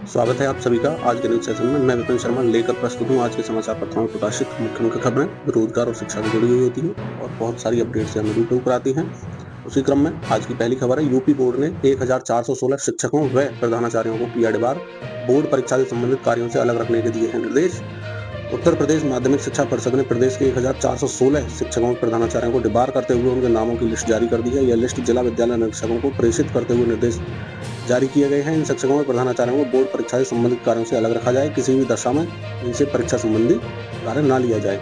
स्वागत है आप सभी का आज के न्यूज सेशन में। मैं विपिन शर्मा लेकर प्रस्तुत हूँ आज के समाचार पत्रों में प्रकाशित मुख्य मुख्य खबरें रोजगार और शिक्षा से जुड़ी हुई होती हैं और बहुत सारी अपडेट से हमें रूबरू कराती हैं। उसी क्रम में आज की पहली खबर है, यूपी बोर्ड ने 1416 शिक्षकों व प्रधानाचार्यों को किया डिबार। बोर्ड परीक्षा से संबंधित कार्यों से अलग रखने के दिए हैं निर्देश। उत्तर प्रदेश माध्यमिक शिक्षा परिषद ने प्रदेश के 1416 शिक्षकों और प्रधानाचार्यों को डिबार करते हुए उनके नामों की लिस्ट जारी कर दी है। यह लिस्ट जिला विद्यालय निरीक्षकों को प्रेषित करते हुए निर्देश जारी किए गए हैं। इन शिक्षकों और प्रधानाचार्यों को बोर्ड परीक्षा से संबंधित कार्यों से अलग रखा जाए। किसी भी दशा में इनसे परीक्षा संबंधी कार्य न लिया जाए।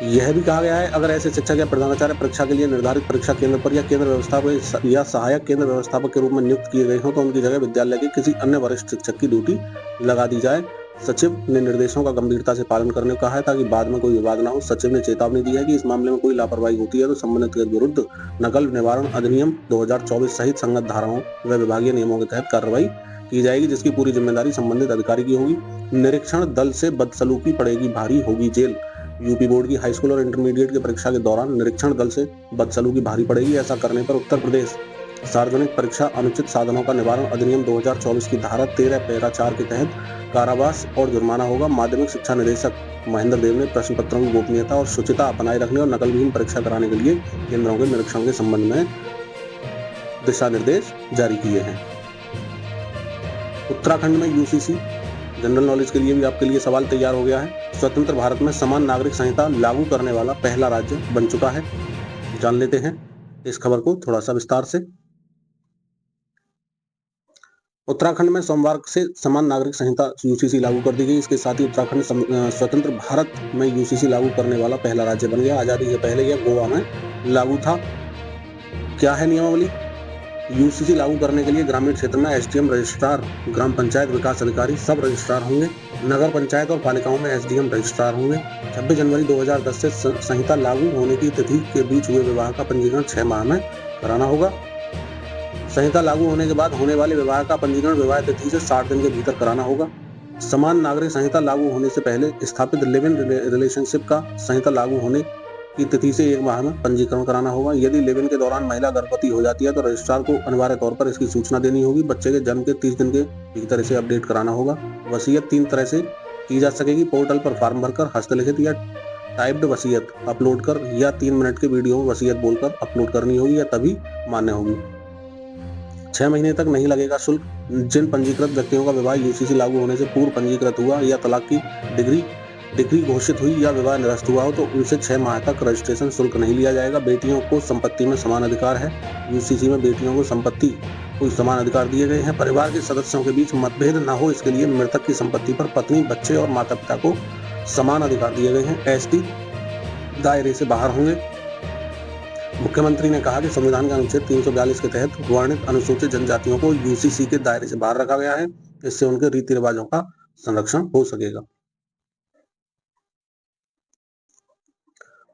यह भी कहा गया है, अगर ऐसे शिक्षक या प्रधानाचार्य परीक्षा के लिए निर्धारित परीक्षा केंद्र पर या केंद्र व्यवस्थापक या सहायक केंद्र व्यवस्थापक के रूप में नियुक्त किए गए हों तो उनकी जगह विद्यालय के किसी अन्य वरिष्ठ शिक्षक की ड्यूटी लगा दी जाए। सचिव ने निर्देशों का गंभीरता से पालन करने को कहा है ताकि बाद में कोई विवाद न हो। सचिव ने चेतावनी दी है कि इस मामले में कोई लापरवाही होती है तो संबंधित के विरुद्ध नकल निवारण अधिनियम 2024 सहित संगत धाराओं व विभागीय नियमों के तहत कार्रवाई की जाएगी, जिसकी पूरी जिम्मेदारी संबंधित अधिकारी की होगी। निरीक्षण दल से बदसलूकी पड़ेगी भारी, होगी जेल। यूपी बोर्ड की हाई स्कूल और इंटरमीडिएट की परीक्षा के दौरान निरीक्षण दल से बदसलूकी भारी पड़ेगी। ऐसा करने पर उत्तर प्रदेश सार्वजनिक परीक्षा अनुचित साधनों का निवारण अधिनियम 2024 की धारा 13 पैरा 4 के तहत कारावास और जुर्माना होगा। माध्यमिक शिक्षा निदेशक महेंद्र देव ने प्रश्न पत्रों की गोपनीयता और शुचिता बनाए रखने और नकलविहीन परीक्षा कराने के लिए केंद्रों के निरीक्षण के संबंध में दिशा निर्देश जारी किए हैं। उत्तराखंड में यूसीसी जनरल नॉलेज के लिए भी आपके लिए सवाल तैयार हो गया है। स्वतंत्र भारत में समान नागरिक संहिता लागू करने वाला पहला राज्य बन चुका है। जान लेते हैं इस खबर को थोड़ा सा विस्तार से। उत्तराखंड में सोमवार से समान नागरिक संहिता यूसीसी लागू कर दी गई। इसके साथ ही उत्तराखंड स्वतंत्र भारत में यूसीसी लागू करने वाला पहला राज्य बन गया। आजादी से पहले यह गोवा में लागू था। क्या है नियमावली? यूसीसी लागू करने के लिए ग्रामीण क्षेत्र में एसडीएम, रजिस्ट्रार, ग्राम पंचायत विकास अधिकारी, सब रजिस्ट्रार होंगे। नगर पंचायत और पालिकाओं में एसडीएम, रजिस्ट्रार होंगे। 26 जनवरी 2010 से संहिता लागू होने की तिथि के बीच हुए विवाह का पंजीकरण 6 माह में कराना होगा। संहिता लागू होने के बाद होने वाले विवाह का पंजीकरण विवाह तिथि से 60 दिन के भीतर कराना होगा। समान नागरिक संहिता लागू होने से पहले स्थापित लिव इन रिलेशनशिप का संहिता लागू होने की तिथि से 1 माह में पंजीकरण कराना होगा। यदि लिव इन के दौरान महिला गर्भवती हो जाती है तो रजिस्ट्रार को अनिवार्य तौर पर इसकी सूचना देनी होगी। बच्चे के जन्म के 30 दिन के भीतर इसे अपडेट कराना होगा। वसीयत 3 तरह से की जा सकेगी, पोर्टल पर फॉर्म भरकर, हस्तलिखित या टाइप्ड वसीयत अपलोड कर, या 3 मिनट के वीडियो में वसीयत बोलकर अपलोड करनी होगी या तभी मान्य होगी। 6 महीने तक नहीं लगेगा शुल्क। जिन पंजीकृत व्यक्तियों का विवाह यूसीसी लागू होने से पूर्व पंजीकृत हुआ या तलाक की डिग्री घोषित हुई या विवाह निरस्त हुआ हो तो उनसे 6 माह तक रजिस्ट्रेशन शुल्क नहीं लिया जाएगा। बेटियों को संपत्ति में समान अधिकार है। यूसीसी में बेटियों को संपत्ति को समान अधिकार दिए गए हैं। परिवार के सदस्यों के बीच मतभेद न हो, इसके लिए मृतक की संपत्ति पर पत्नी, बच्चे और माता पिता को समान अधिकार दिए गए हैं। एसटी दायरे से बाहर होंगे। मुख्यमंत्री ने कहा कि संविधान के अनुच्छेद 342 के तहत वर्णित अनुसूचित जनजातियों को यूसीसी के दायरे से बाहर रखा गया है। इससे उनके रीति रिवाजों का संरक्षण हो सकेगा।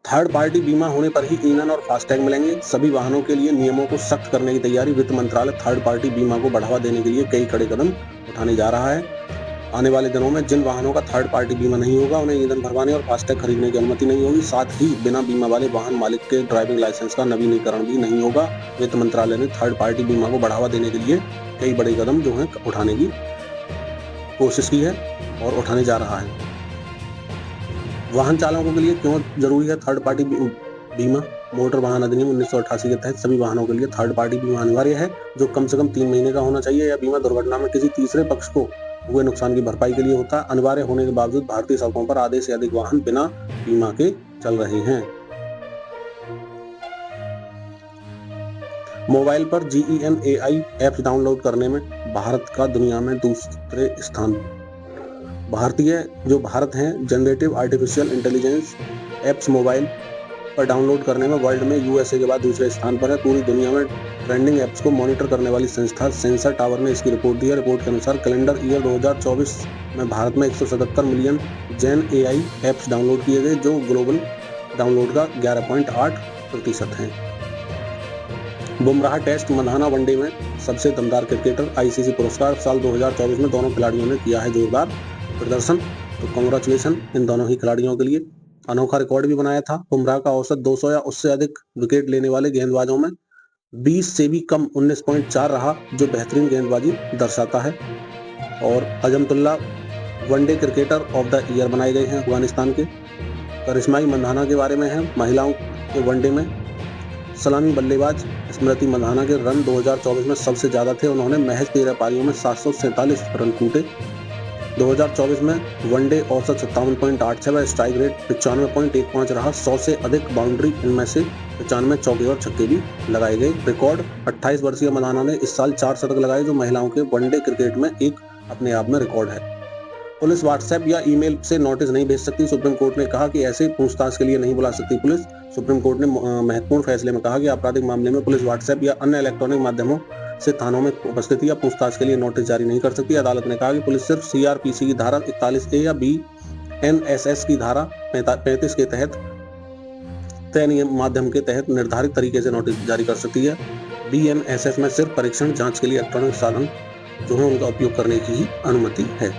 थर्ड पार्टी बीमा होने पर ही ईंधन और फास्टैग मिलेंगे। सभी वाहनों के लिए नियमों को सख्त करने की तैयारी। वित्त मंत्रालय थर्ड पार्टी बीमा को बढ़ावा देने के लिए कई कड़े कदम उठाने जा रहा है। आने वाले दिनों में जिन वाहनों का थर्ड पार्टी बीमा नहीं होगा उन्हें ईंधन भरवाने और फास्टैग खरीदने की अनुमति नहीं होगी। साथ ही बिना बीमा वाले वाहन मालिक के ड्राइविंग लाइसेंस का नवीनीकरण भी नहीं होगा। वित्त मंत्रालय ने थर्ड पार्टी बीमा को बढ़ावा देने के लिए कई बड़े कदम जो है उठाने की कोशिश की है और उठाने जा रहा है। वाहन चालकों के लिए क्यों जरूरी है थर्ड पार्टी बीमा? मोटर वाहन अधिनियम 1988 के तहत सभी वाहनों के लिए थर्ड पार्टी बीमा अनिवार्य है, जो कम से कम 3 महीने का होना चाहिए। यह बीमा दुर्घटना में किसी तीसरे पक्ष को हुए नुकसान की भरपाई के लिए होता है। अनिवार्य होने के बावजूद भारतीय सड़कों पर आधे से अधिक वाहन बिना बीमा के चल रहे हैं। मोबाइल पर GENAI ऐप्स डाउनलोड करने में भारत का दुनिया में दूसरे स्थान। भारत हैं generative artificial intelligence apps mobile पर डाउनलोड करने में वर्ल्ड में यूएसए के बाद दूसरे स्थान पर है। पूरी दुनिया में ट्रेंडिंग ऐप्स को मॉनिटर करने वाली संस्था सेंसर टावर ने इसकी रिपोर्ट दी है। रिपोर्ट के अनुसार कैलेंडर ईयर 2024 में भारत में 177 मिलियन GENAI ऐप्स डाउनलोड किए गए, जो ग्लोबल डाउनलोड का 11.8% है। बुमराह टेस्ट, मधाना वनडे में सबसे दमदार क्रिकेटर। आईसीसी पुरस्कार। साल 2024 में दोनों खिलाड़ियों ने किया है जोरदार प्रदर्शन, तो कांग्रेचुलेशन इन दोनों ही खिलाड़ियों के लिए। अनोखा रिकॉर्ड भी बनाया था। बुमराह का औसत 200 या उससे अधिक विकेट लेने वाले गेंदबाजों में 20 से भी कम 19.4 रहा, जो बेहतरीन गेंदबाजी दर्शाता है। और Azmatullah one day cricketer of the year बनाए गए हैं अफगानिस्तान के। करिश्माई मंधाना के बारे में है, महिलाओं के वनडे में सलामी बल्लेबाज स्मृति मंधाना के रन 2024 में सबसे ज्यादा थे। उन्होंने महज 13 पारियों में 747 रन कूटे। 2024 में वनडे औसत 57.86 व स्ट्राइक रेट 95.15 रहा। 100 से अधिक बाउंड्री, इनमें से 95 चौके और छक्के भी लगाए गए। रिकॉर्ड 28 वर्षीय मंधाना ने इस साल 4 शतक लगाए, जो महिलाओं के वनडे क्रिकेट में एक अपने आप में रिकॉर्ड है। पुलिस व्हाट्सएप या ईमेल से नोटिस नहीं भेज सकती। सुप्रीम कोर्ट ने कहा कि ऐसे पूछताछ के लिए नहीं बुला सकती पुलिस। सुप्रीम कोर्ट ने महत्वपूर्ण फैसले में कहा कि आपराधिक मामले में पुलिस व्हाट्सएप या अन्य इलेक्ट्रॉनिक माध्यमों से थानों में उपस्थिति या पूछताछ के लिए नोटिस जारी नहीं कर सकती। अदालत ने कहा कि पुलिस सिर्फ सीआरपीसी की धारा 41A या BNSS की धारा 35 के तहत तय नियम माध्यम के तहत निर्धारित तरीके से नोटिस जारी कर सकती है। BNSS में सिर्फ परीक्षण जांच के लिए इलेक्ट्रॉनिक साधन जो है उनका उपयोग करने की ही अनुमति है।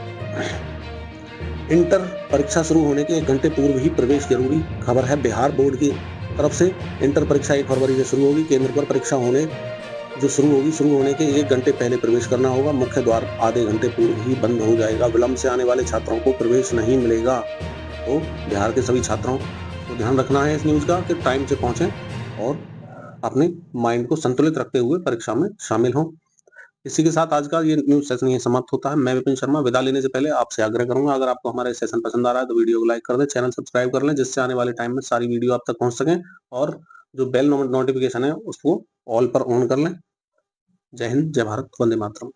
इंटर परीक्षा शुरू होने के 1 घंटे पूर्व ही प्रवेश जरूरी। खबर है बिहार बोर्ड की तरफ से। इंटर परीक्षा 1 फरवरी से शुरू होगी। केंद्र पर परीक्षा शुरू होने के 1 घंटे पहले प्रवेश करना होगा। मुख्य द्वार आधे घंटे पूर्व ही बंद हो जाएगा। विलंब से आने वाले छात्रों को प्रवेश नहीं मिलेगा। तो बिहार के सभी छात्रों को ध्यान रखना है इस न्यूज का कि टाइम से पहुंचे और अपने माइंड को संतुलित रखते हुए परीक्षा में शामिल हों। इसी के साथ आज का ये न्यूज सेशन यही समाप्त होता है। मैं विपिन शर्मा विदा लेने से पहले आपसे आग्रह करूंगा, अगर आपको हमारा सेशन पसंद आ रहा है तो वीडियो को लाइक कर दें, चैनल सब्सक्राइब कर लें, जिससे आने वाले टाइम में सारी वीडियो आप तक पहुंच सकें, और जो बेल नोटिफिकेशन है उसको ऑल पर ऑन कर लें। जय हिंद, जय भारत, वंदे मातरम।